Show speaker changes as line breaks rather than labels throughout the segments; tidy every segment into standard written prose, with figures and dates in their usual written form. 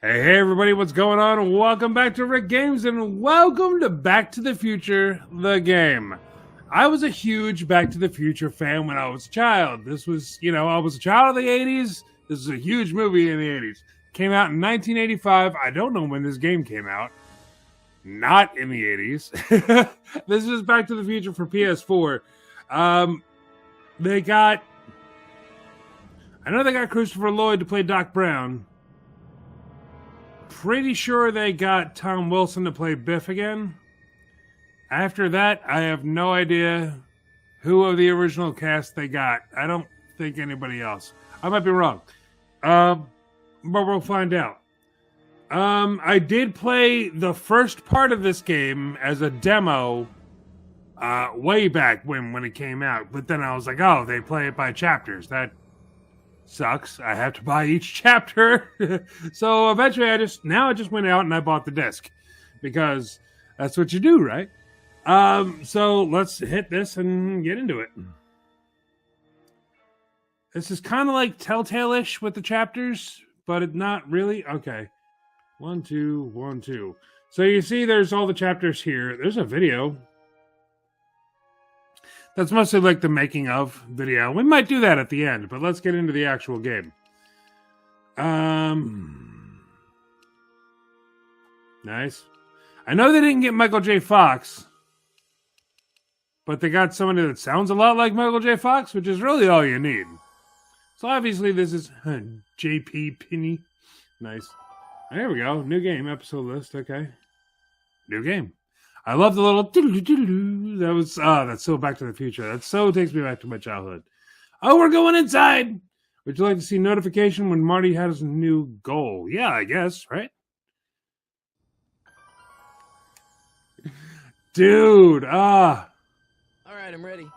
Hey, everybody, what's going on? Welcome back to Rick Games and welcome to Back to the Future, the game. I was a huge Back to the Future fan when I was a child. This was, I was a child of the 80s. This is a huge movie in the 80s. Came out in 1985. I don't know when this game came out. Not in the 80s. This is Back to the Future for PS4. I know they got Christopher Lloyd to play Doc Brown. Pretty sure they got Tom Wilson to play Biff again. After that, I have no idea who of the original cast they got. I don't think anybody else. I might be wrong. But we'll find out. I did play the first part of this game as a demo way back when it came out. But then I was like, oh, they play it by chapters. That sucks. I have to buy each chapter. So eventually I just went out and I bought the disc because that's what you do, right? So let's hit this and get into it. This is kind of like Telltale-ish with the chapters, but it's not really. Okay. 1, 2, 1, 2. So you see there's all the chapters here. There's a video. That's mostly like the making of video. We might do that at the end, but let's get into the actual game. Nice. I know they didn't get Michael J. Fox, but they got somebody that sounds a lot like Michael J. Fox, which is really all you need. So obviously this is J.P. Pinney. Nice. There we go. New game, episode list. Okay. New game. I love the little that was that's so Back to the Future. That so takes me back to my childhood. Oh, we're going inside. Would you like to see notification when Marty has a new goal? Yeah, I guess, right? Dude,
All right, I'm ready.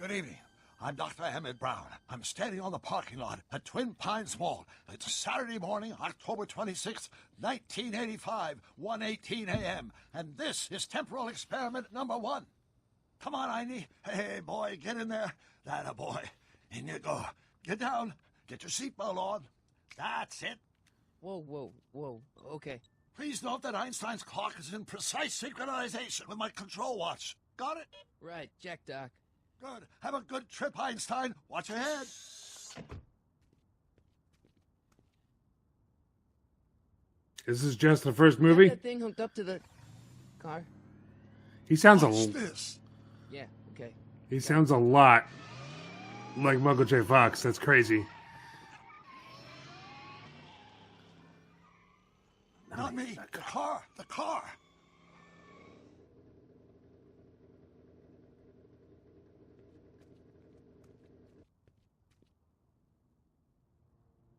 Good evening. I'm Dr. Emmett Brown. I'm standing on the parking lot at Twin Pines Mall. It's Saturday morning, October 26th, 1985, 1:18 a.m. And this is temporal experiment number 1. Come on, Einie. Hey, boy, get in there. That a boy. In you go. Get down. Get your seatbelt on. That's it.
Whoa. Okay.
Please note that Einstein's clock is in precise synchronization with my control watch. Got it?
Right, Jack Doc.
Good. Have a good trip, Einstein. Watch your head.
this is just the first
Got
movie.
that thing hooked up to the car?
He sounds
Watch this.
Yeah, okay.
He sounds a lot like Michael J. Fox. That's crazy.
Not me. The car. The car.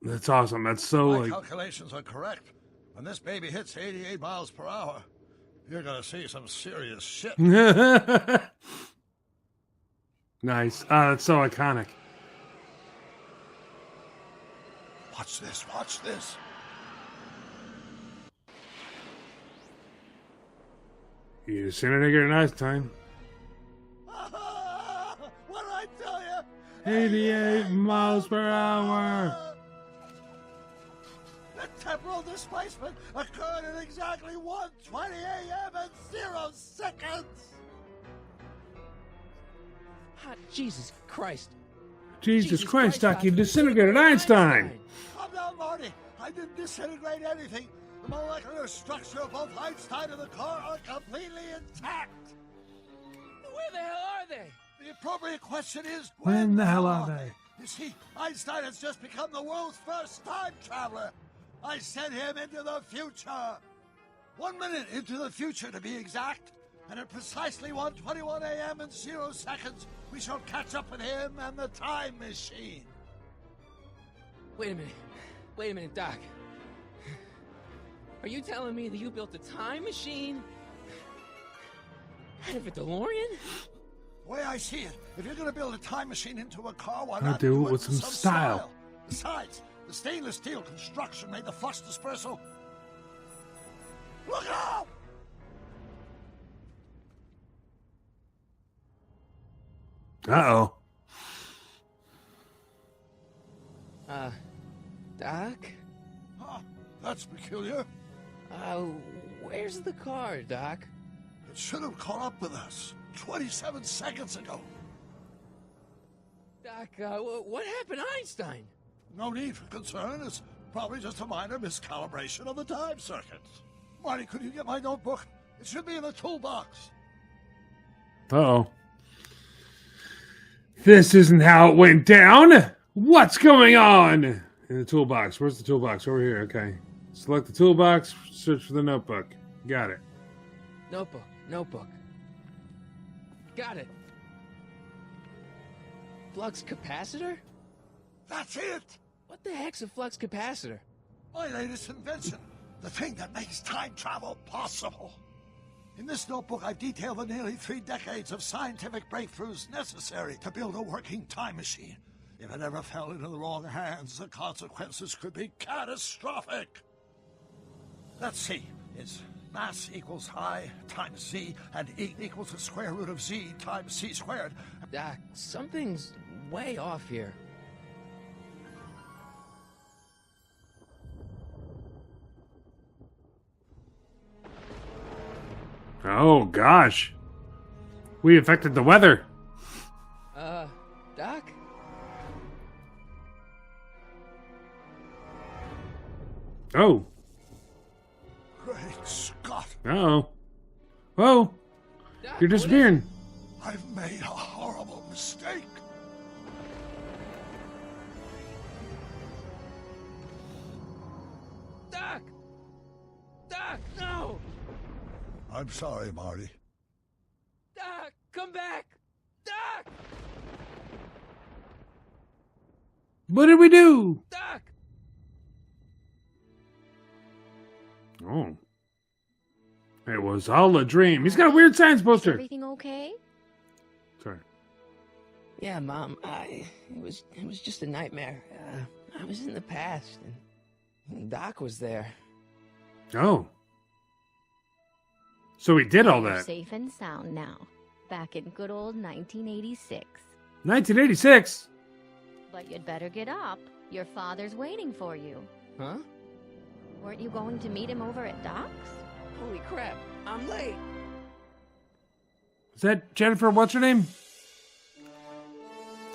That's awesome. That's so
My
like
calculations are correct. When this baby hits 88 miles per hour, you're going to see some serious shit.
nice. That's so iconic.
Watch this. Watch this.
You disintegrated at Einstein.
What did I tell you?
88 miles per hour.
The temporal displacement occurred at exactly 1:20 a.m. and 0 seconds.
Hot Jesus Christ.
Jesus Christ, Doc, you
Doc,
disintegrated Einstein.
Calm down, Marty. I didn't disintegrate anything. The molecular structure of both Einstein and the car are completely intact.
Where the hell are they?
The appropriate question is,
When the hell are they?
You see, Einstein has just become the world's first time traveler. I sent him into the future. 1 minute into the future, to be exact. And at precisely 1:21 a.m. and 0 seconds, we shall catch up with him and the time machine.
Wait a minute, Doc. Are you telling me that you built a time machine out of a DeLorean?
The way I see it, if you're going to build a time machine into a car, why
Gotta
not
do
do
it
it
with some style.
Besides, the stainless steel construction made the flux dispersal. Look out!
Uh-oh.
Doc?
Oh, That's peculiar.
Where's the car, Doc?
It should have caught up with us 27 seconds ago.
Doc, what happened to Einstein?
No need for concern. It's probably just a minor miscalibration of the time circuits. Marty, could you get my notebook? It should be in the toolbox.
Uh-oh. This isn't how it went down. What's going on? In the toolbox. Where's the toolbox? Over here. Okay. Select the toolbox. Search for the notebook. Got it.
Notebook. Got it. Flux capacitor?
That's it.
What the heck's a flux capacitor?
My latest invention. The thing that makes time travel possible. In this notebook, I've detailed the nearly 3 decades of scientific breakthroughs necessary to build a working time machine. If it ever fell into the wrong hands, the consequences could be catastrophic. Let's see. It's mass equals I times Z, and E equals the square root of Z times C squared.
Doc, something's way off here.
Oh, gosh. We affected the weather.
Doc?
Oh.
Great Scott.
Uh-oh. Whoa.
Doc,
You're disappearing.
I've made a horrible mistake.
Doc! Doc, no!
I'm sorry, Marty.
Doc, come back! Doc!
What did we do?
Doc!
Oh. It was all a dream. He's got a weird science poster.
Everything okay?
Sorry.
Yeah, Mom, it was just a nightmare. I was in the past, and Doc was there.
Oh. So he did all
You're
that.
safe and sound now. Back in good old 1986.
1986?
But you'd better get up. Your father's waiting for you.
Huh?
Weren't you going to meet him over at Doc's?
Holy crap, I'm late!
Is that Jennifer? What's her name?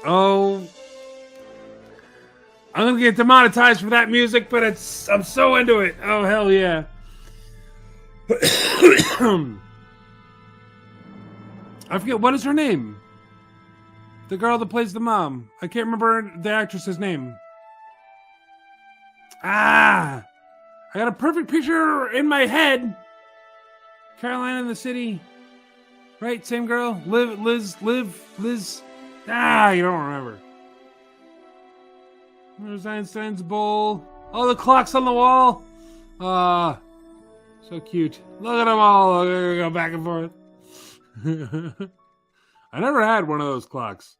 Oh. I'm gonna get demonetized for that music, but I'm so into it. Oh, hell yeah. I forget, what is her name? The girl that plays the mom. I can't remember the actress's name. I got a perfect picture in my head. Caroline in the City. Right, same girl. Liz. You don't remember. There's Einstein's bowl. Oh, the clocks on the wall. So cute. Look at them all. They're gonna go back and forth. I never had one of those clocks.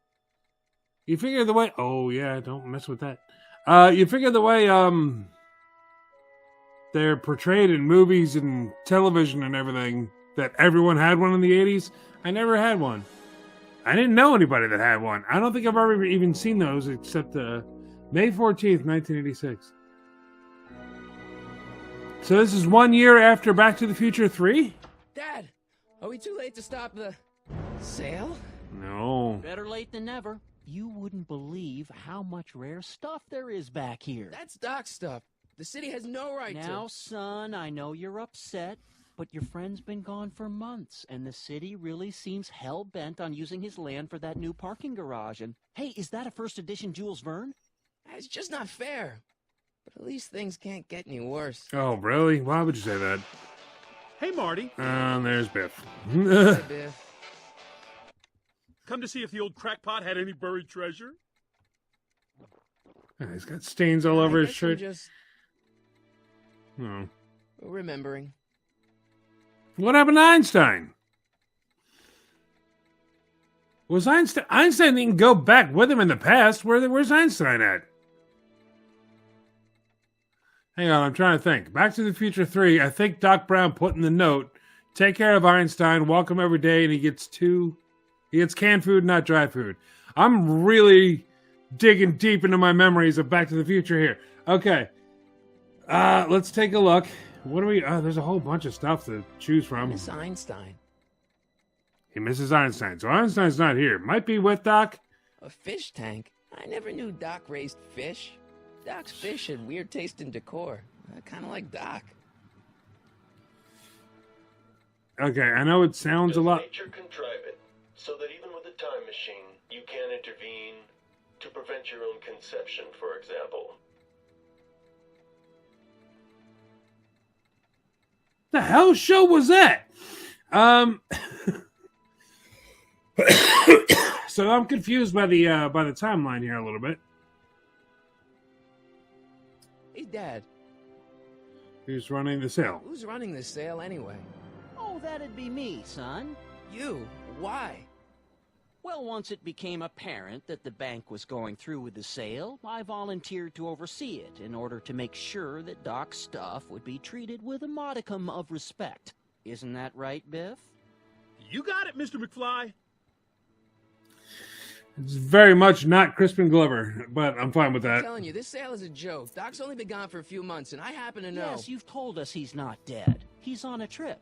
You figure the way... Oh, yeah, don't mess with that. You figure the way, they're portrayed in movies and television and everything, that everyone had one in the 80s. I never had one. I didn't know anybody that had one. I don't think I've ever even seen those except May 14th, 1986. So this is 1 year after Back to the Future 3?
Dad, are we too late to stop the sale?
No.
Better late than never. You wouldn't believe how much rare stuff there is back here.
That's Doc stuff. The city has no right
Now,
to...
son, I know you're upset, but your friend's been gone for months, and the city really seems hell-bent on using his land for that new parking garage. And, hey, is that a first edition Jules Verne?
It's just not fair. But at least things can't get any worse.
Oh, really? Why would you say that?
Hey, Marty.
There's Biff.
Hey, Biff.
Come to see if the old crackpot had any buried treasure?
He's got stains all over
I
his
guess I'm
shirt.
just
Oh.
remembering.
What happened to Einstein? Was Einstein didn't go back with him in the past. Where's Einstein at? Hang on, I'm trying to think. Back to the Future 3, I think Doc Brown put in the note, take care of Einstein, walk him every day, and he gets canned food, not dry food. I'm really digging deep into my memories of Back to the Future here. Okay. Let's take a look. What do we? There's a whole bunch of stuff to choose from.
Miss Einstein.
Hey, Mrs. Einstein. So Einstein's not here. Might be with Doc.
A fish tank? I never knew Doc raised fish. Doc's fish had weird taste in decor. I kind of like Doc.
Okay, I know it sounds a
Does
lot.
nature contrive it so that even with a time machine, you can intervene to prevent your own conception, for example?
The hell show was that? So I'm confused by the timeline here a little bit.
Hey, Dad,
Who's running the sale?
who's running this sale anyway?
Oh, that'd be me, son.
You? Why?
Well, once it became apparent that the bank was going through with the sale, I volunteered to oversee it in order to make sure that Doc's stuff would be treated with a modicum of respect. Isn't that right, Biff?
You got it, Mr. McFly.
It's very much not Crispin Glover, but I'm fine with
I'm
that.
telling you, this sale is a joke. Doc's only been gone for a few months, and I happen to know.
Yes, you've told us he's not dead. He's on a trip.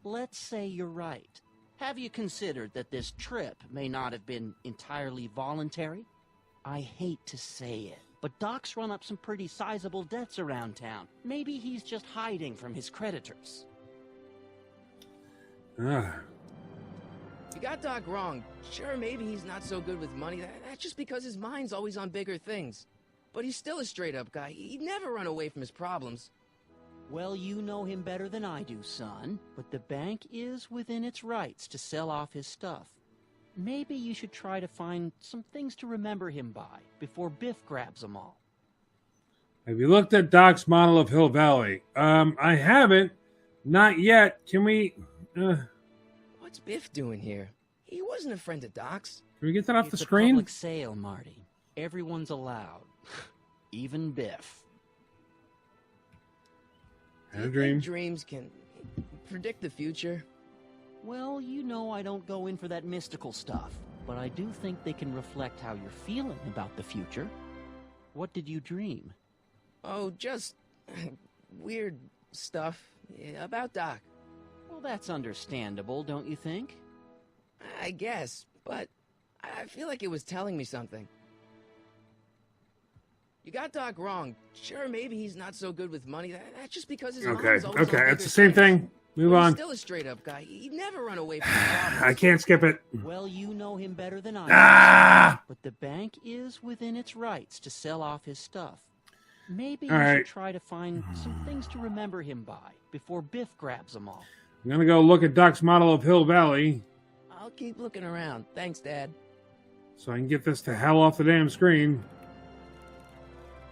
Let's say you're right. Have you considered that this trip may not have been entirely voluntary? I hate to say it, but Doc's run up some pretty sizable debts around town. Maybe he's just hiding from his creditors.
Ah,
You got Doc wrong. Sure, maybe he's not so good with money. That's just because his mind's always on bigger things. But he's still a straight-up guy. He'd never run away from his problems.
Well, you know him better than I do, son, but the bank is within its rights to sell off his stuff. Maybe you should try to find some things to remember him by before Biff grabs them all.
have you looked at Doc's model of Hill Valley? I haven't. Not yet. Can we?
What's Biff doing here? He wasn't a friend of Doc's.
Can we get that off
It's
the
a
screen?
public sale, Marty. Everyone's allowed. Even Biff.
Had
Do
a
you
dream.
think dreams can predict the future?
Well, you know I don't go in for that mystical stuff, but I do think they can reflect how you're feeling about the future. What did you dream?
Oh, just weird stuff about Doc.
Well, that's understandable, don't you think?
I guess, but I feel like it was telling me something. You got Doc wrong. Sure, maybe he's not so good with money. That's just because his
Okay,
mind's always on
okay,
bigger
it's the same
things.
thing. Move
But
on.
He's still a straight-up guy. He'd never run away from his problems.
I can't skip it.
Well, you know him better than I
Ah!
do, but the bank is within its rights to sell off his stuff. Maybe
All
you
right.
should try to find some things to remember him by before Biff grabs them all.
I'm gonna go look at Doc's model of Hill Valley
I'll keep looking around. Thanks, Dad.
so I can get this to hell off the damn screen.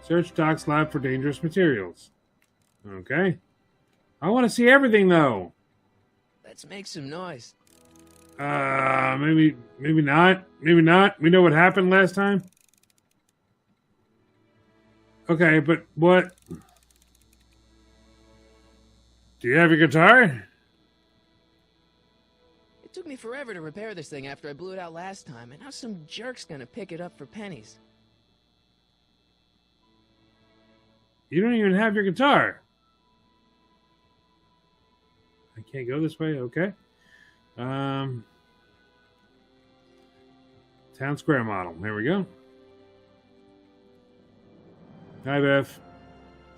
Search Doc's lab for dangerous materials. Okay. I want to see everything though.
Let's make some noise.
Maybe not. Maybe not. We know what happened last time. Okay, but what? Do you have your guitar?
It took me forever to repair this thing after I blew it out last time, and now some jerk's gonna pick it up for pennies.
You don't even have your guitar. I can't go this way. Okay. Town Square model. There we go. Hi, Beth.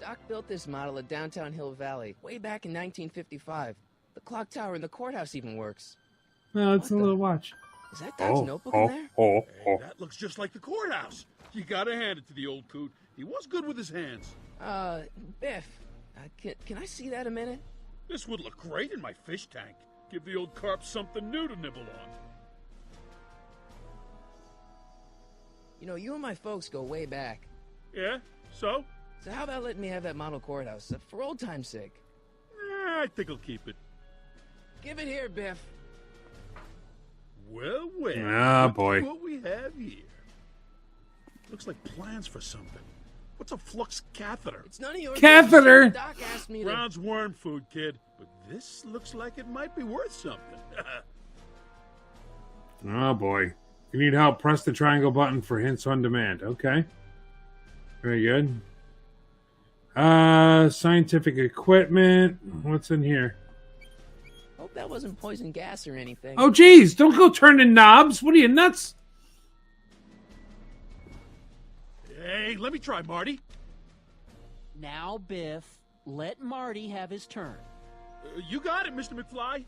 Doc built this model at downtown Hill Valley way back in 1955. The clock tower in the courthouse even works.
No, it's
What
a
the-
little watch.
Is that Doc's notebook in there?
Hey, that looks just like the courthouse. You gotta hand it to the old coot. He was good with his hands.
Biff, can I see that a minute?
This would look great in my fish tank. Give the old carp something new to nibble on.
You know, you and my folks go way back.
Yeah? So?
So how about letting me have that model courthouse, for old time's sake?
I think I'll keep it.
Give it here, Biff.
Well, well.
Ah,
look
boy.
what we have here. Looks like plans for something. What's a flux catheter?
It's none of your
Catheter?
business. Doc asked me to...
Brown's worm food, kid. But this looks like it might be worth something.
Oh, boy. If you need help, press the triangle button for hints on demand. Okay. Very good. Scientific equipment. What's in here?
Hope that wasn't poison gas or anything.
Oh, geez, don't go turning knobs. What are you, nuts?
Hey, let me try, Marty.
Now, Biff, let Marty have his turn.
You got it, Mr. McFly.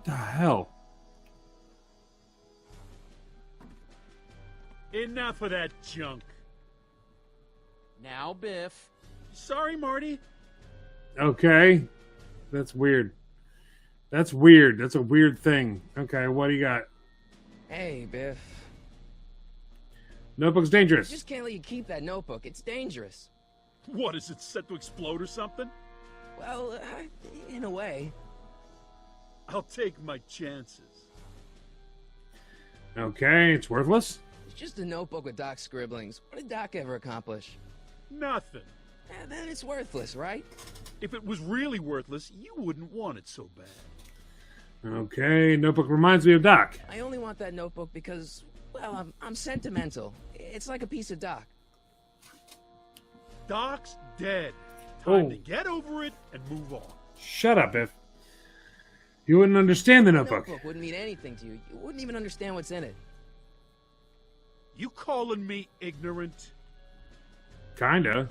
The hell?
Enough of that junk.
Now, Biff.
Sorry, Marty.
Okay. That's weird. That's weird. That's a weird thing. Okay, what do you got?
Hey, Biff.
Notebook's dangerous.
Just can't let you keep that notebook. It's dangerous.
What, is it set to explode or something?
Well, in a way.
I'll take my chances.
Okay, it's worthless.
It's just a notebook with Doc's scribblings. What did Doc ever accomplish?
Nothing.
Then it's worthless, right?
If it was really worthless, you wouldn't want it so bad.
Okay, notebook reminds me of Doc.
I only want that notebook because, well, I'm sentimental. It's like a piece of Doc.
Doc's dead. Time
Oh.
to get over it and move on.
Shut up, Biff. You wouldn't understand the
The
notebook.
notebook wouldn't mean anything to you. You wouldn't even understand what's in it.
You calling me ignorant?
Kinda.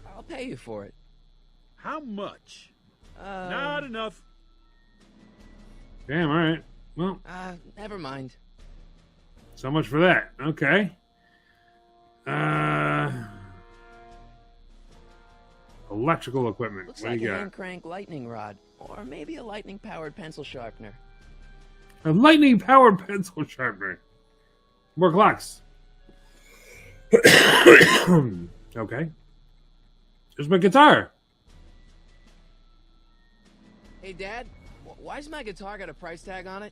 I'll pay you for it.
How much? Not enough.
Damn, alright. Well,
Never mind.
so much for that. Okay. Electrical equipment.
Looks
What
like
do you
a
got?
hand crank lightning rod. Or maybe a lightning powered pencil sharpener.
A lightning powered pencil sharpener. More clocks. Okay. There's my guitar.
Hey, Dad, why's my guitar got a price tag on it?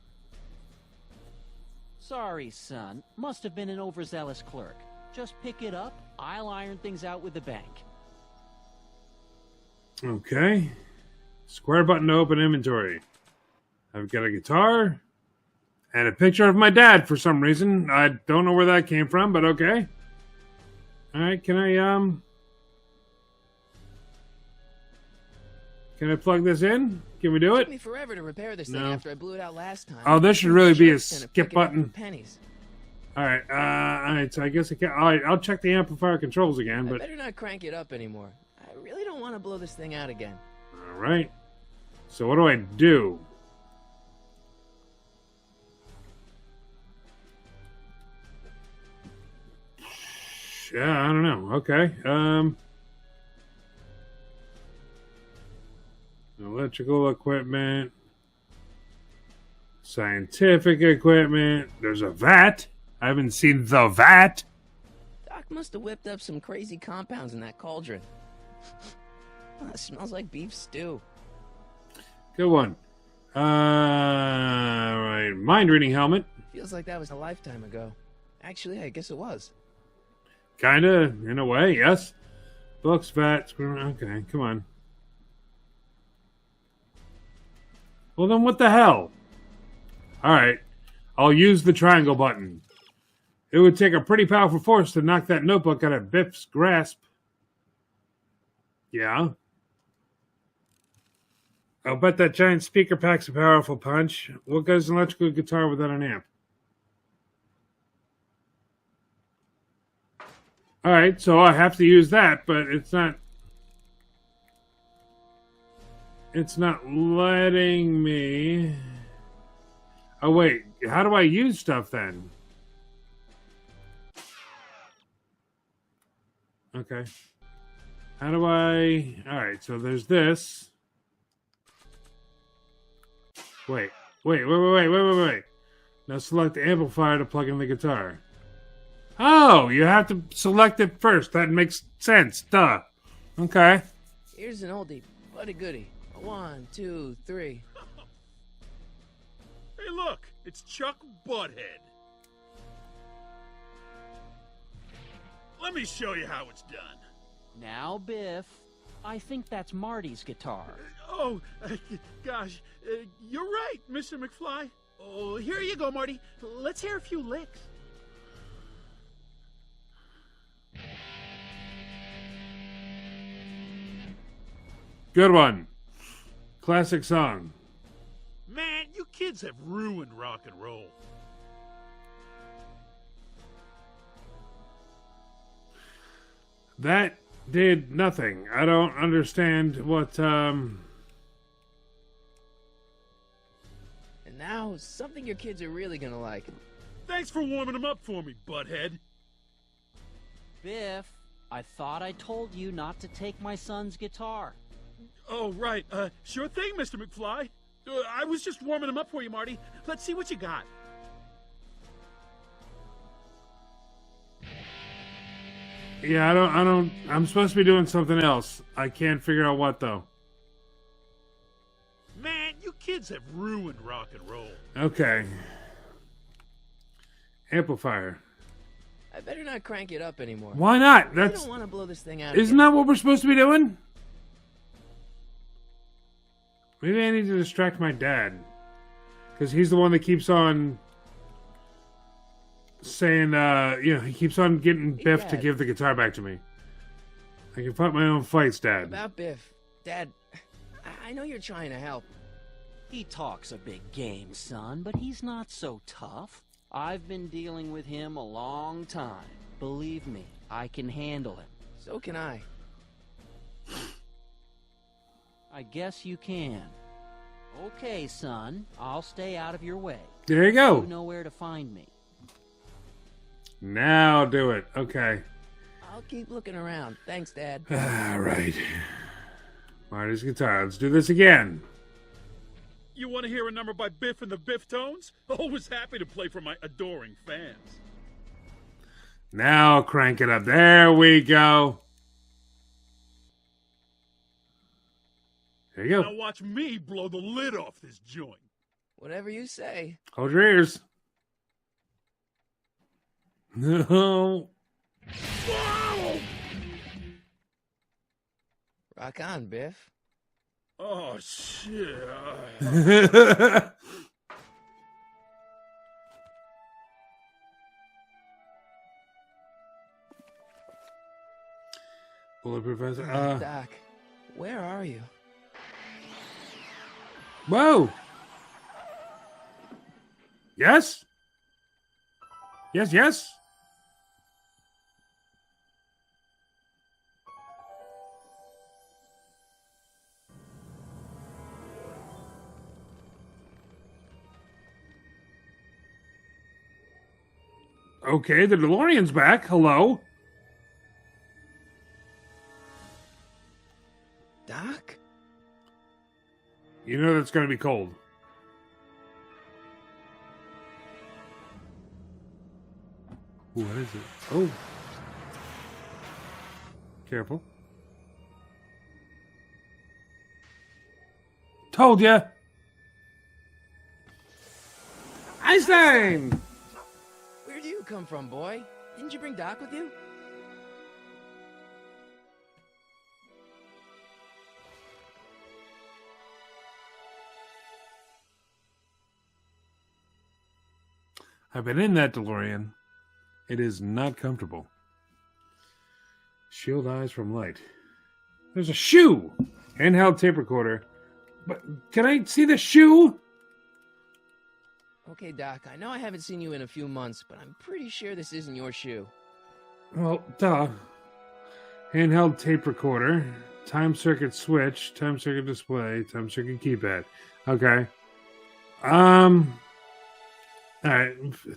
Sorry, son. Must have been an overzealous clerk. Just pick it up. I'll iron things out with the bank.
Okay. Square button to open inventory. I've got a guitar and a picture of my dad for some reason. I don't know where that came from, but okay. Alright, can I plug this in? Can we do
It
it?
took me forever to repair this thing
No.
after I blew it out last time.
Oh, this should really be a
Just gonna
skip
pick it up
button.
for pennies.
Alright, so I guess I can. I'll check the amplifier controls again,
I
but
better not crank it up anymore. I really don't want to blow this thing out again.
alright. So what do I do? Yeah, I don't know. Okay. Electrical equipment. Scientific equipment. There's a vat. I haven't seen the vat.
Doc must have whipped up some crazy compounds in that cauldron. It smells like beef stew.
Good one. Right. Mind reading helmet.
Feels like that was a lifetime ago. Actually, I guess it was.
Kinda, in a way, yes. Books, vats. Okay, come on. Well, then what the hell? Alright. I'll use the triangle button. It would take a pretty powerful force to knock that notebook out of Biff's grasp. Yeah. I'll bet that giant speaker packs a powerful punch. What goes an electrical guitar without an amp? Alright, so I have to use that, but it's not letting me. Oh wait, how do I use stuff then? Okay. How do I... Alright, so there's this. Wait. Now select the amplifier to plug in the guitar. Oh, you have to select it first. That makes sense. Duh. Okay.
Here's an oldie, but a goodie. 1, 2, 3.
Hey, look, it's Chuck Butthead. Let me show you how it's done.
Now, Biff. I think that's Marty's guitar.
Oh, gosh, you're right, Mr. McFly. Oh, here you go, Marty. Let's hear a few licks.
Good one. Classic song.
Man, you kids have ruined rock and roll.
That did nothing. I don't understand what,
And now, something your kids are really gonna like.
Thanks for warming them up for me, butthead.
Biff, I thought I told you not to take my son's guitar.
Oh, right. Sure thing, Mr. McFly. I was just warming him up for you, Marty. Let's see what you got.
yeah, I'm supposed to be doing something else. I can't figure out what, though.
Man, you kids have ruined rock and roll.
Okay. Amplifier.
I better not crank it up anymore.
Why not?
I
That's
don't want to blow this thing out.
Isn't that what we're supposed to be doing? Maybe I need to distract my dad. Because he's the one that keeps on saying, he keeps on getting Biff to
Dad.
give the guitar back to me. I can fight my own fights, Dad.
About Biff. Dad, I know you're trying to help.
He talks a big game, son, but he's not so tough. I've been dealing with him a long time. Believe me, I can handle him.
So can I.
I guess you can. Okay, son, I'll stay out of your way.
There you go.
You know where to find me.
Now do it. Okay.
I'll keep looking around. Thanks, Dad.
All right. Marty's guitar. Let's do this again.
You want to hear a number by Biff and the Biff Tones? Always happy to play for my adoring fans.
Now crank it up. There we go. There you
Now
go.
watch me blow the lid off this joint.
Whatever you say.
Hold your ears. No.
Whoa!
Rock on, Biff.
Oh, shit.
Bulletproof vest.
Doc, where are you?
Whoa. Yes? Yes, yes. Okay, the DeLorean's back. Hello.
Doc?
You know that's going to be cold. Ooh, what is it? Oh. Careful. Told ya. Einstein!
Where do you come from, boy? Didn't you bring Doc with you?
I've been in that DeLorean. It is not comfortable. Shield eyes from light. There's a shoe! Handheld tape recorder. But can I see the shoe?
Okay, Doc, I know I haven't seen you in a few months, but I'm pretty sure this isn't your shoe.
Well, duh. Handheld tape recorder. Time circuit switch. Time circuit display. Time circuit keypad. Okay. Alright.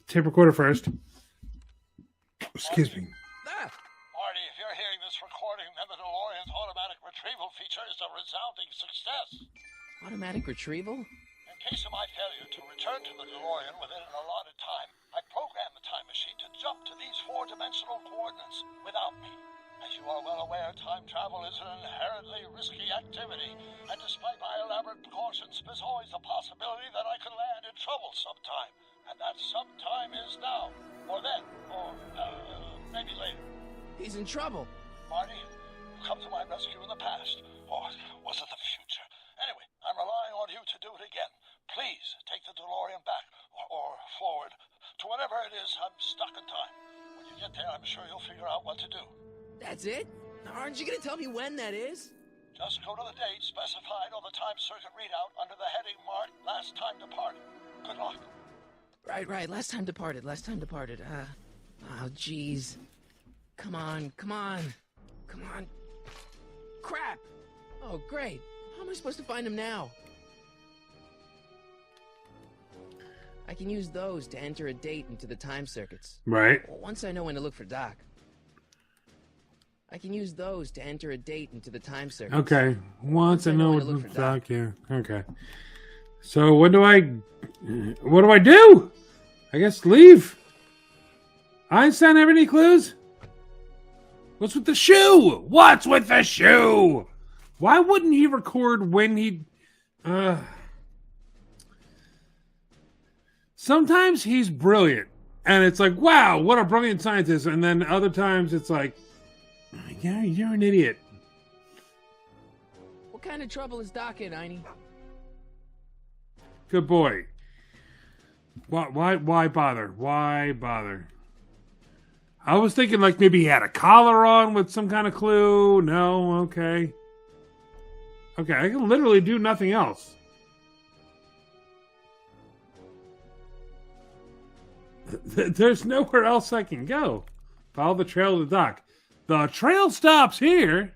Tape recorder first. Excuse me.
Marty, if you're hearing this recording, then the DeLorean's automatic retrieval feature is a resounding success.
Automatic retrieval?
In case of my failure to return to the DeLorean within an allotted time, I programmed the time machine to jump to these four-dimensional coordinates without me. As you are well aware, time travel is an inherently risky activity, and despite my elaborate precautions, there's always a possibility that I could land in trouble sometime. And that sometime is now, or then, or maybe later.
He's in trouble.
Marty, you come to my rescue in the past, or was it the future? Anyway, I'm relying on you to do it again. Please take the DeLorean back, or forward, to whatever it is. I'm stuck in time. When you get there, I'm sure you'll figure out what to do.
That's it? Aren't you gonna tell me when that is?
Just go to the date specified on the time circuit readout under the heading marked Last Time Departed. Good luck.
Right. Last time departed. Oh, jeez. Come on. Crap! Oh, great. How am I supposed to find him now? I can use those to enter a date into the time circuits.
Right.
Once I know when to look for Doc. I can use those to enter a date into the time circuits.
Okay. Once I know
when to
what
look
the
for
doc here. Okay. So what do I do? I guess leave. Einstein have any clues? What's with the shoe? What's with the shoe? Why wouldn't he record when he sometimes he's brilliant and it's like, wow, what a brilliant scientist, and then other times it's like, yeah, you're an idiot.
What kind of trouble is Doc in, Einie?
Good boy. Why bother? Why bother? I was thinking like maybe he had a collar on with some kind of clue. No, okay. Okay, I can literally do nothing else. There's nowhere else I can go. Follow the trail to the dock. The trail stops here.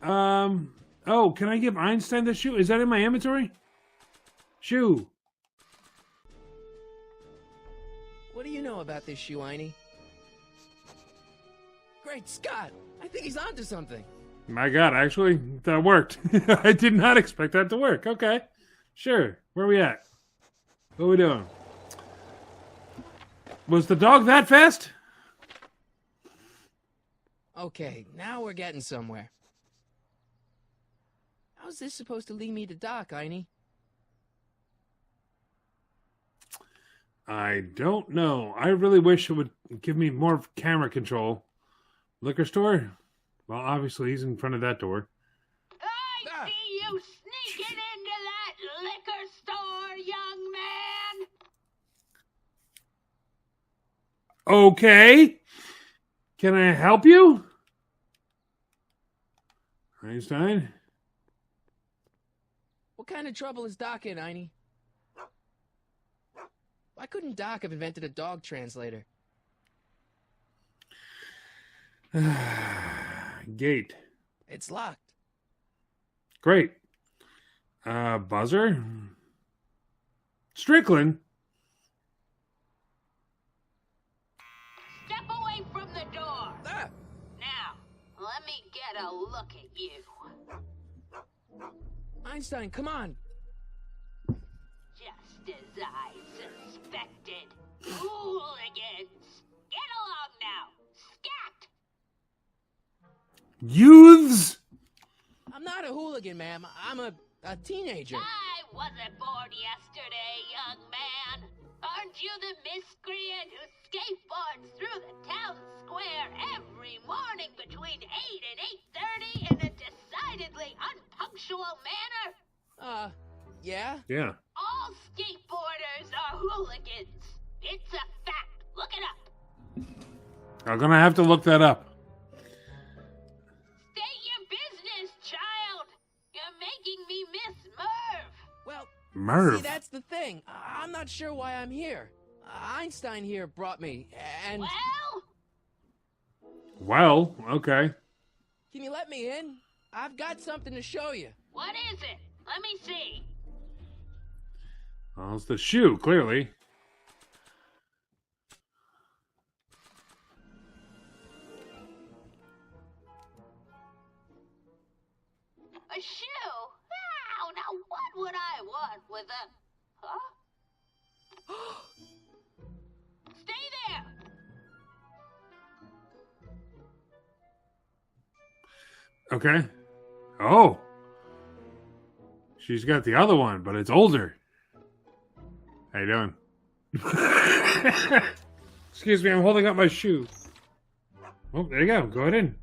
Oh, can I give Einstein the shoe? Is that in my inventory? Shoe.
What do you know about this shoe, Einie? Great Scott! I think he's onto something.
My God, actually, that worked. I did not expect that to work. Okay. Sure. Where are we at? What are we doing? Was the dog that fast?
Okay, now we're getting somewhere. How's this supposed to lead me to Doc, Einie?
I don't know. I really wish it would give me more camera control. Liquor store? Well, obviously he's in front of that door.
I see you sneaking into that liquor store, young man.
Okay. Can I help you? Einstein?
What kind of trouble is Doc in, Einie? Why couldn't Doc have invented a dog translator?
Gate.
It's locked.
Great. Buzzer? Strickland?
Step away from the door.
Ah!
Now, let me get a look at you.
Einstein, come on.
Just as I suspected. Hooligans! Get along now! Scat!
Youths?
I'm not a hooligan, ma'am. I'm a teenager.
I wasn't born yesterday, young man. Aren't you the miscreant who skateboards through the town square every morning between 8 and 8:30 in a decidedly unpunctual manner?
Yeah?
Yeah.
All skateboarders are hooligans. It's a fact. Look it up.
I'm gonna have to look that up.
State your business, child. You're making me miss Merv.
Well,
Merv.
see, that's the thing. I'm not sure why I'm here. Einstein here brought me, and...
Well?
Well, okay.
Can you let me in? I've got something to show you.
What is it? Let me see.
Well, it's the shoe, clearly.
A shoe? Wow, now what would I want with a... Huh? Stay there!
Okay. Oh. She's got the other one, but it's older. How you doing? Excuse me, I'm holding up my shoe. Oh, there you go. Go ahead in.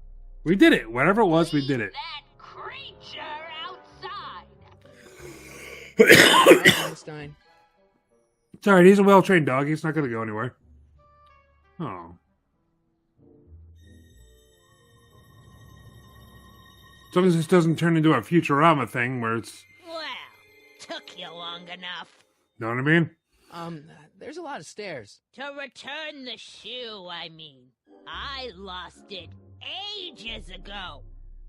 We did it. Whatever it was, we did it.
That creature outside!
Einstein.
It's alright. He's a well-trained dog. He's not going to go anywhere. Oh. As long as this doesn't turn into a Futurama thing where it's...
Well, took you long enough.
Know what I mean?
There's a lot of stairs.
To return the shoe, I mean. I lost it ages ago.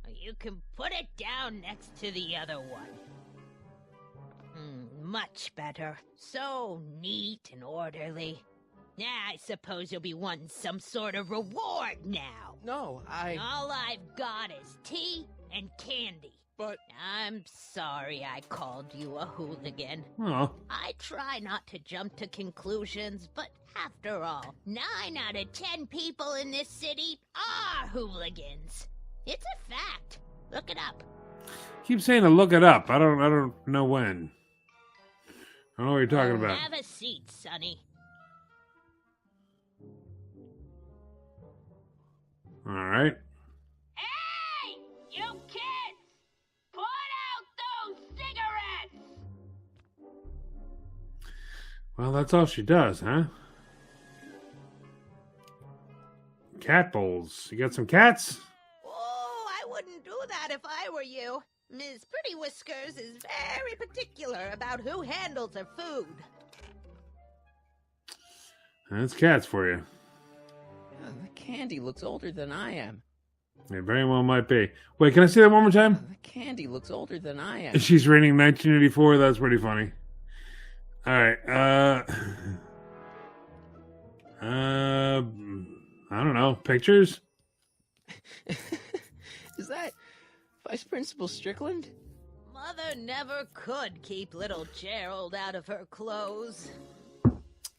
You can put it down next to the other one. Much better. So neat and orderly. I suppose you'll be wanting some sort of reward now.
No,
All I've got is tea and candy.
But...
I'm sorry I called you a hooligan.
Oh.
I try not to jump to conclusions, but after all, 9 out of 10 people in this city are hooligans. It's a fact. Look it up.
Keep saying to look it up. I don't know when. I don't know what you're talking about.
Have a seat, Sonny.
All right.
Hey! You kids! Put out those cigarettes!
Well, that's all she does, huh? Cat bowls. You got some cats?
Oh, I wouldn't do that if I were you. Ms. Pretty Whiskers is very particular about who handles her food.
That's cats for you.
The candy looks older than I am.
It very well might be. Wait, can I see that one more time?
The candy looks older than I am.
She's reading 1984. That's pretty funny. All right. I don't know. Pictures?
Is that Vice Principal Strickland?
Mother never could keep little Gerald out of her clothes.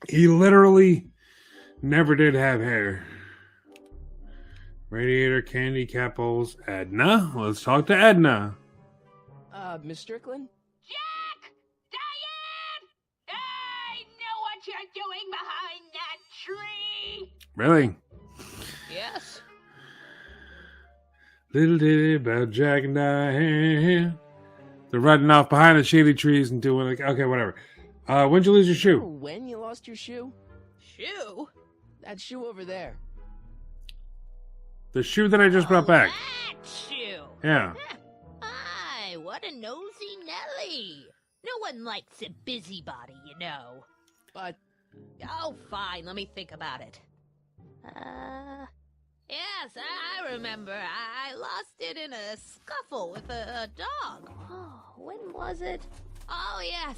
He literally never did have hair. Radiator, candy, cat bowls, Edna. Let's talk to Edna.
Miss Strickland?
Jack! Diane! I know what you're doing behind that tree!
Really?
Yes.
Little ditty about Jack and Diane. They're riding off behind the shady trees and doing like, okay, whatever. When'd you lose your shoe?
When you lost your shoe?
Shoe?
That shoe over there.
The shoe that I just brought back.
That shoe!
Yeah.
Aye, what a nosy Nelly. No one likes a busybody, you know.
But...
Oh, fine, let me think about it. Yes, I remember. I lost it in a scuffle with a dog. Oh, when was it? Oh, yes,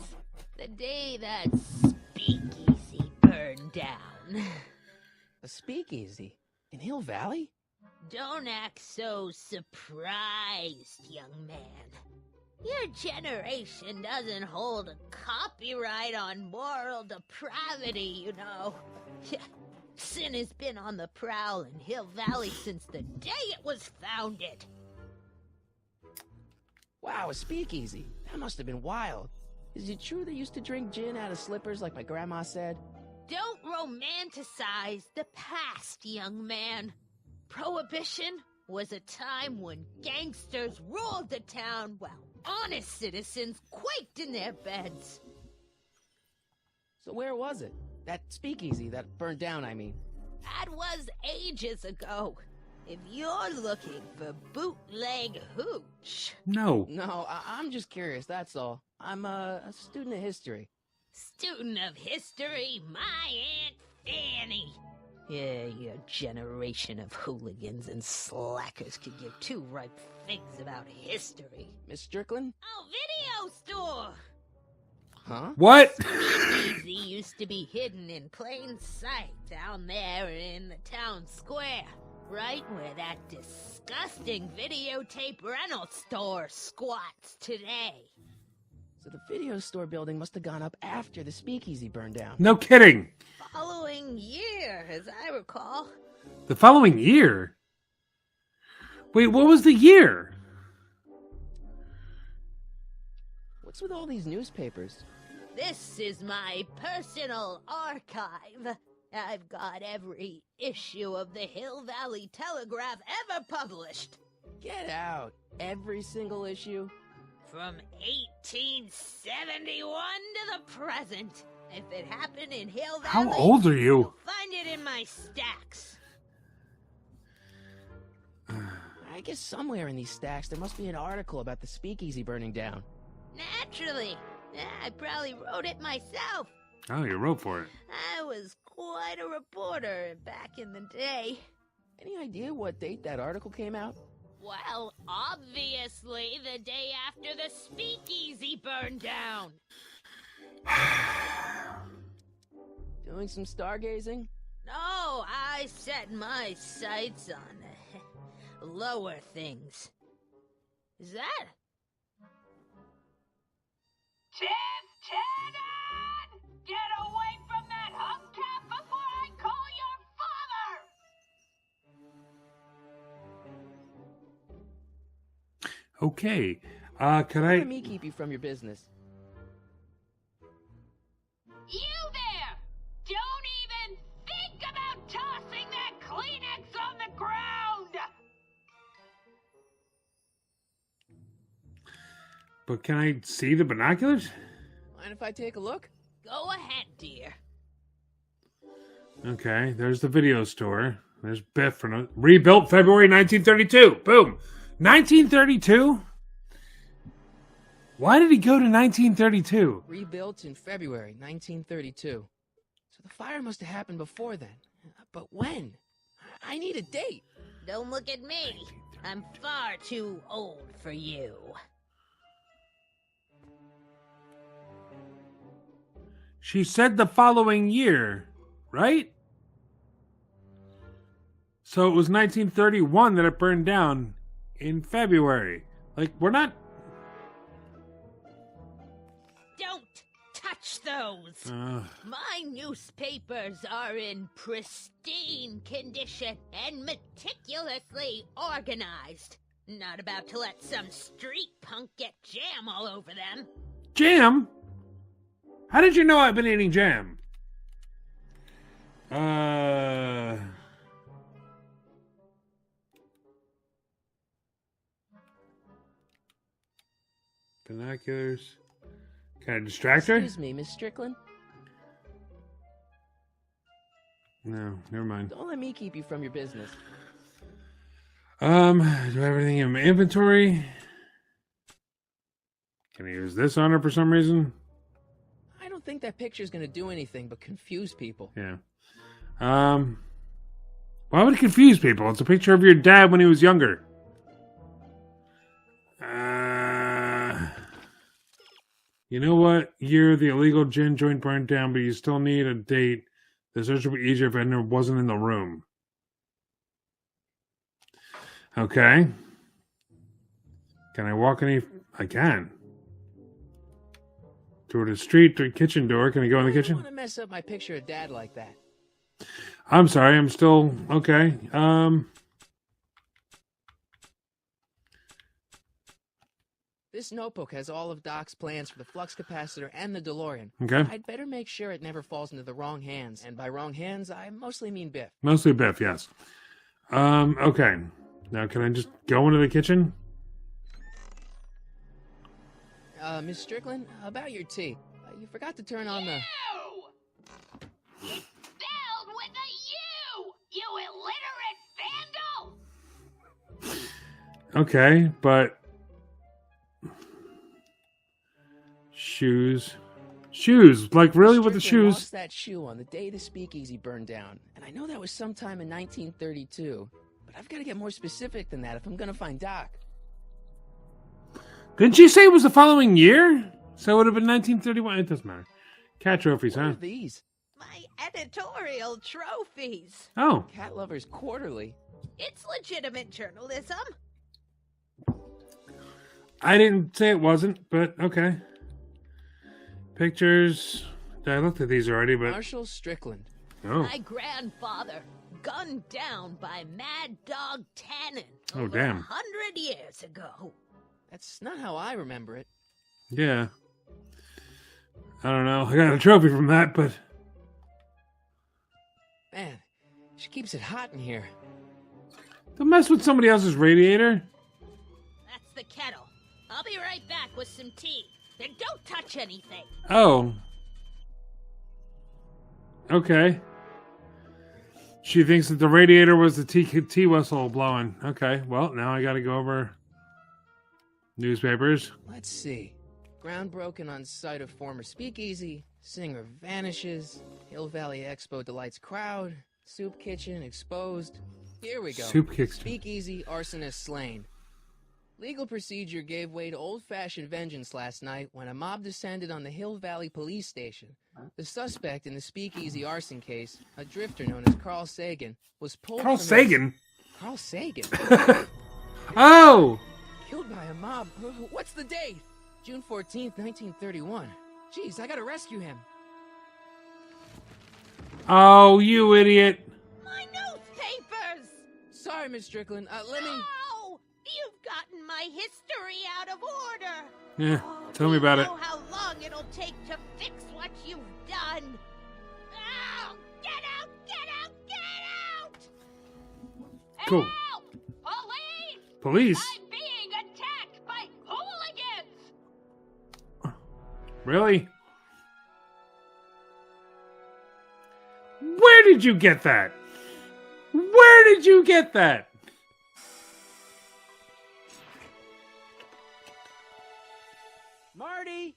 the day that speakeasy burned down.
A speakeasy? In Hill Valley?
Don't act so surprised, young man. Your generation doesn't hold a copyright on moral depravity, you know. Sin has been on the prowl in Hill Valley since the day it was founded.
Wow, a speakeasy. That must have been wild. Is it true they used to drink gin out of slippers like my grandma said?
Don't romanticize the past, young man. Prohibition was a time when gangsters ruled the town while honest citizens quaked in their beds.
So where was it? That speakeasy that burned down, I mean.
That was ages ago. If you're looking for bootleg hooch.
No.
No, I'm just curious, that's all. I'm a student of history.
Student of history, my Aunt Fanny. Yeah, your generation of hooligans and slackers could give two ripe figs about history.
Miss Strickland?
Oh, video store!
Huh?
What?
Speakeasy used to be hidden in plain sight down there in the town square. Right where that disgusting videotape rental store squats today.
So the video store building must have gone up after the speakeasy burned down.
No kidding.
Following year, as I recall.
The following year? Wait, what was the year?
What's with all these newspapers?
This is my personal archive. I've got every issue of the Hill Valley Telegraph ever published.
Get out. Every single issue?
From 1871 to the present. If it happened in Hill Valley,
How old are you?
Find it in my stacks.
I guess somewhere in these stacks there must be an article about the speakeasy burning down.
Naturally. I probably wrote it myself.
Oh, you wrote for it.
I was quite a reporter back in the day.
Any idea what date that article came out?
Well, obviously the day after the speakeasy burned down.
Doing some stargazing?
No, I set my sights on lower things. Is that? Tannen! Get away from that hubcap before I call your father!
Okay. Can
Let
I...
me keep you from your business.
You there! Don't even think about tossing that Kleenex on the ground!
But can I see the binoculars?
Mind if I take a look?
Go ahead, dear.
Okay, there's the video store. There's Biff from rebuilt February 1932. Boom. 1932? Why did he go to 1932?
Rebuilt in February 1932. So the fire must have happened before then. But when? I need a date.
Don't look at me. I'm far too old for you.
She said the following year, right? So it was 1931 that it burned down in February. Like, we're not...
Don't touch those. My newspapers are in pristine condition and meticulously organized. Not about to let some street punk get jam all over them.
Jam? How did you know I've been eating jam? Binoculars. Can I distract her?
Excuse me, Miss Strickland.
No, never mind.
Don't let me keep you from your business.
Do I have everything in my inventory? Can I use this on her for some reason?
I don't think that picture's gonna do anything but confuse people.
Yeah. Why would it confuse people? It's a picture of your dad when he was younger. You know what? Year the illegal gin joint burned down, but you still need a date. The search would be easier if Edna wasn't in the room. Okay. Can I walk any... I can. Toward the street, to the kitchen door. Can I go in the
I don't
kitchen?
want to mess up my picture of Dad like that.
I'm sorry, I'm still... Okay.
This notebook has all of Doc's plans for the flux capacitor and the DeLorean.
Okay.
I'd better make sure it never falls into the wrong hands. And by wrong hands, I mostly mean Biff.
Mostly Biff, yes. Okay. Now, can I just go into the kitchen?
Miss Strickland, about your tea. You forgot to turn on the...
You! It's spelled with a U! You illiterate vandal!
Okay, but... Shoes. Shoes! Like, really, with the
Strickland
shoes?
lost that shoe on the day the speakeasy burned down. And I know that was sometime in 1932. But I've got to get more specific than that if I'm going to find Doc.
Didn't she say it was the following year? So it would have been 1931. It doesn't matter. Cat trophies,
What
huh?
are these?
My editorial trophies.
Oh.
Cat Lovers Quarterly.
It's legitimate journalism.
I didn't say it wasn't, but okay. Pictures. I looked at these already, but...
Marshall Strickland.
Oh.
My grandfather gunned down by Mad Dog Tannen
Oh,
over
damn.
100 years ago.
That's not how I remember it.
Yeah. I don't know. I got a trophy from that, but...
Man, she keeps it hot in here.
Don't mess with somebody else's radiator.
That's the kettle. I'll be right back with some tea. And don't touch anything.
Oh. Okay. She thinks that the radiator was the tea whistle blowing. Okay, well, now I got to go over newspapers.
Let's see. Ground broken on site of former speakeasy. Singer vanishes. Hill Valley Expo delights crowd. Soup kitchen exposed. Here we go.
Soup kitchen.
Speakeasy arsonist slain. Legal procedure gave way to old-fashioned vengeance last night when a mob descended on the Hill Valley police station. The suspect in the speakeasy arson case, a drifter known as Carl Sagan, was pulled
Carl
from
Sagan?
Carl Sagan?
Oh!
Killed by a mob. What's the date? June 14th, 1931. Jeez, I gotta rescue him.
Oh, you idiot.
My newspapers!
Sorry, Miss Strickland. Let me...
Oh, you've gotten my history out of order.
Yeah,
Oh,
tell me about
do
it.
you know how long it'll take to fix what you've done? Oh, get out! Get out! Get out!
Cool.
Help! Police!
Police?
I'm being attacked by hooligans!
Really? Where did you get that? Where did you get that?
Marty!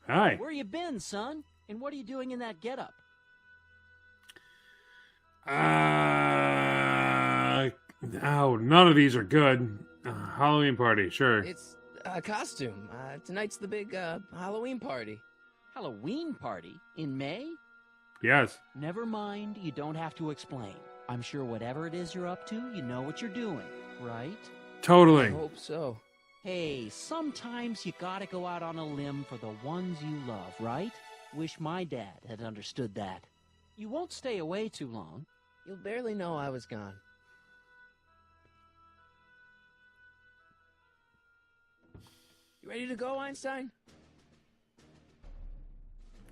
Hi.
Where you been, son? And what are you doing in that getup?
Oh, none of these are good. Halloween party, sure.
It's a costume. Tonight's the big, Halloween party.
Halloween party? In May?
Yes.
Never mind, you don't have to explain. I'm sure whatever it is you're up to, you know what you're doing, right?
Totally.
I hope so.
Hey, sometimes you gotta go out on a limb for the ones you love, right? Wish my dad had understood that. You won't stay away too long.
You'll barely know I was gone. You ready to go, Einstein?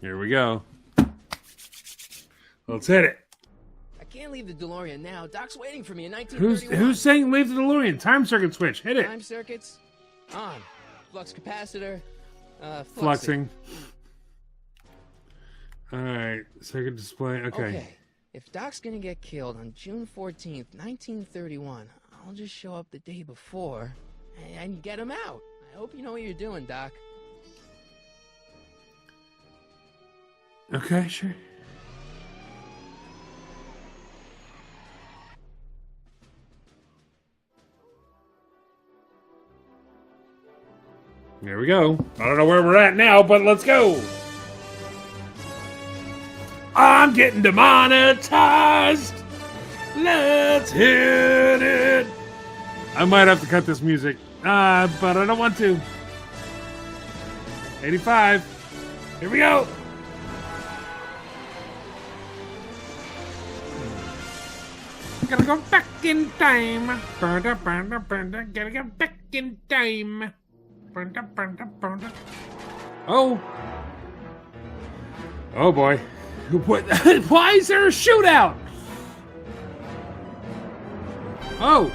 Here we go. Let's hit it.
I can't leave the DeLorean now. Doc's waiting for me in 1931.
Who's saying leave the DeLorean? Time circuit switch. Hit it.
Time circuits? On. Flux capacitor.
Fluxing. Alright. Circuit display. Okay.
If Doc's gonna get killed on June 14th, 1931, I'll just show up the day before and get him out. I hope you know what you're doing, Doc.
Okay, sure. There we go. I don't know where we're at now, but let's go. I'm getting demonetized. Let's hit it. I might have to cut this music, but I don't want to. 85. Here we go. Gotta go back in time. Gotta go back in time. Oh. Oh boy. What? Why is there a shootout? Oh.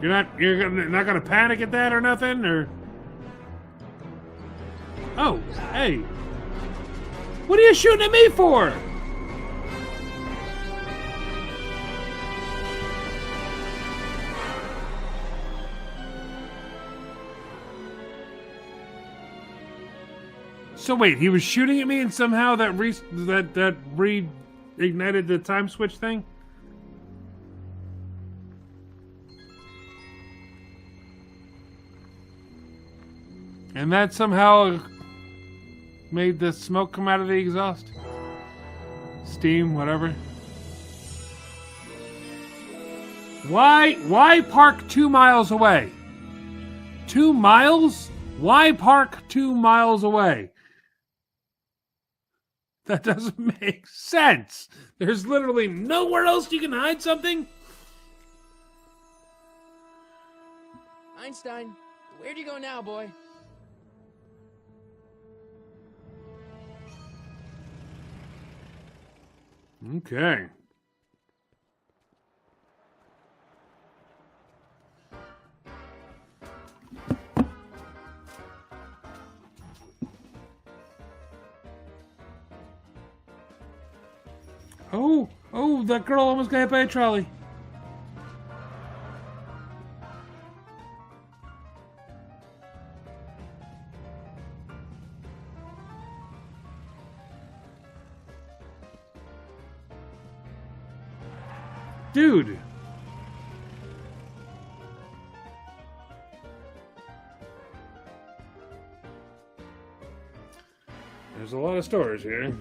You're not gonna panic at that or nothing, or? Oh, hey. What are you shooting at me for? So wait, he was shooting at me and somehow that reignited the time switch thing? And that somehow made the smoke come out of the exhaust? Steam, whatever. Why park 2 miles away? 2 miles? Why park 2 miles away? That doesn't make sense. There's literally nowhere else you can hide something.
Einstein, where'd you go now, boy?
Okay. Oh, that girl almost got hit by a trolley. Dude. There's a lot of stores here.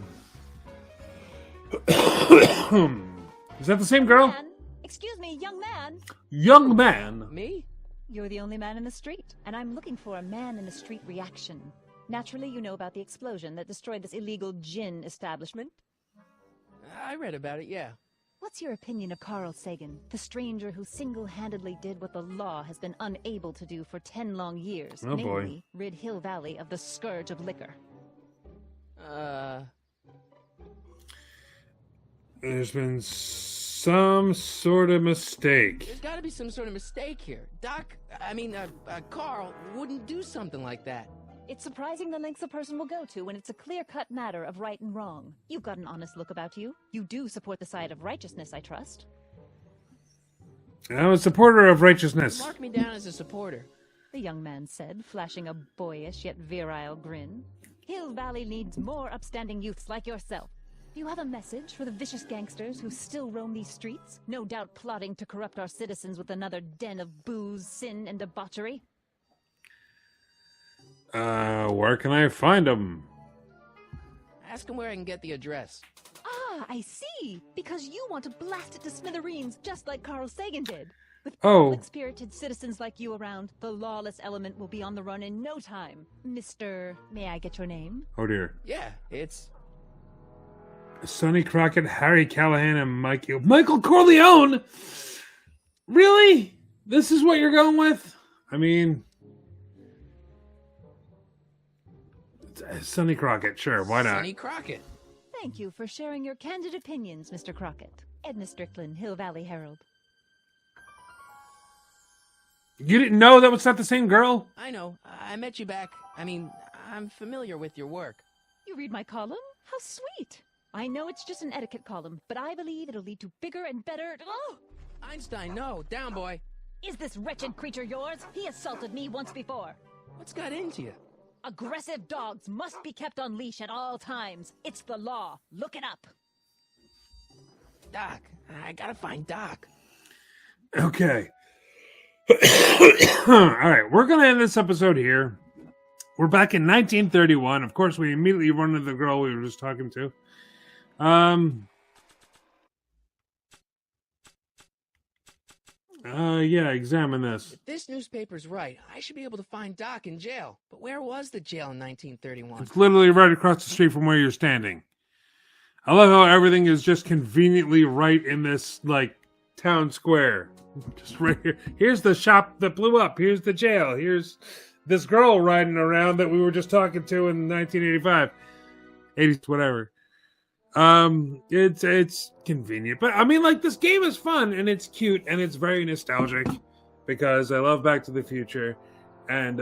Is that the same girl?
Man, excuse me, young man.
Young man.
Me?
You're the only man in the street, and I'm looking for a man in the street reaction. Naturally, you know about the explosion that destroyed this illegal gin establishment.
I read about it, yeah.
What's your opinion of Carl Sagan, the stranger who single-handedly did what the law has been unable to do for 10 long years,
Oh, boy.
namely rid Hill Valley of the scourge of liquor?
There's been some sort of mistake.
There's gotta be some sort of mistake here. Carl wouldn't do something like that.
It's surprising the lengths a person will go to when it's a clear-cut matter of right and wrong. You've got an honest look about you. You do support the side of righteousness, I trust.
I'm a supporter of righteousness.
Mark me down as a supporter.
The young man said, flashing a boyish yet virile grin. Hill Valley needs more upstanding youths like yourself. Do you have a message for the vicious gangsters who still roam these streets, no doubt plotting to corrupt our citizens with another den of booze, sin, and debauchery?
Where can I find them?
Ask him where I can get the address.
Ah, I see. Because you want to blast it to smithereens just like Carl Sagan did. With
Oh.
public-spirited citizens like you around, the lawless element will be on the run in no time. Mr. May I get your name?
Oh dear.
Yeah, it's...
Sonny Crockett, Harry Callahan, and Michael Corleone? Really? This is what you're going with? I mean... Sonny Crockett, sure, why not?
Sonny Crockett.
Thank you for sharing your candid opinions, Mr. Crockett. Edna Strickland, Hill Valley Herald.
You didn't know that was not the same girl?
I know. I met you back. I'm familiar with your work.
You read my column? How sweet. I know it's just an etiquette column, but I believe it'll lead to bigger and better... Oh!
Einstein, no. Down, boy.
Is this wretched creature yours? He assaulted me once before.
What's got into you?
Aggressive dogs must be kept on leash at all times. It's the law. Look it up.
Doc. I gotta find Doc.
Okay. All right, we're going to end this episode here. We're back in 1931. Of course, we immediately run into the girl we were just talking to. Yeah, examine this.
If this newspaper's right, I should be able to find Doc in jail. But where was the jail in 1931?
It's literally right across the street from where you're standing. I love how everything is just conveniently right in this, town square. Just right here. Here's the shop that blew up. Here's the jail. Here's this girl riding around that we were just talking to in 1985. 80s, whatever. It's convenient. But, this game is fun, and it's cute, and it's very nostalgic, because I love Back to the Future. And,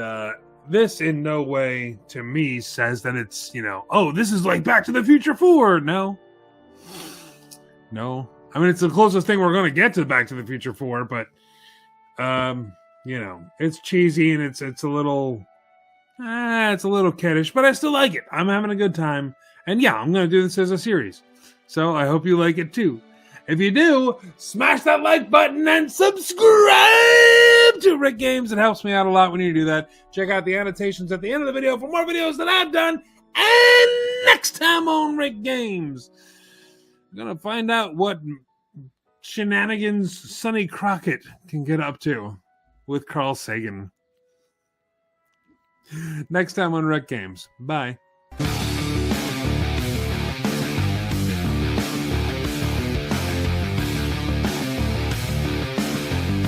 this in no way, to me, says that it's, this is like Back to the Future 4. No. It's the closest thing we're going to get to Back to the Future 4, but, it's cheesy and it's a little kiddish, but I still like it. I'm having a good time. And yeah, I'm going to do this as a series. So I hope you like it too. If you do, smash that like button and subscribe to Rick Games. It helps me out a lot when you do that. Check out the annotations at the end of the video for more videos that I've done. And next time on Rick Games, I'm going to find out what shenanigans Sonny Crockett can get up to with Carl Sagan. Next time on Rick Games. Bye.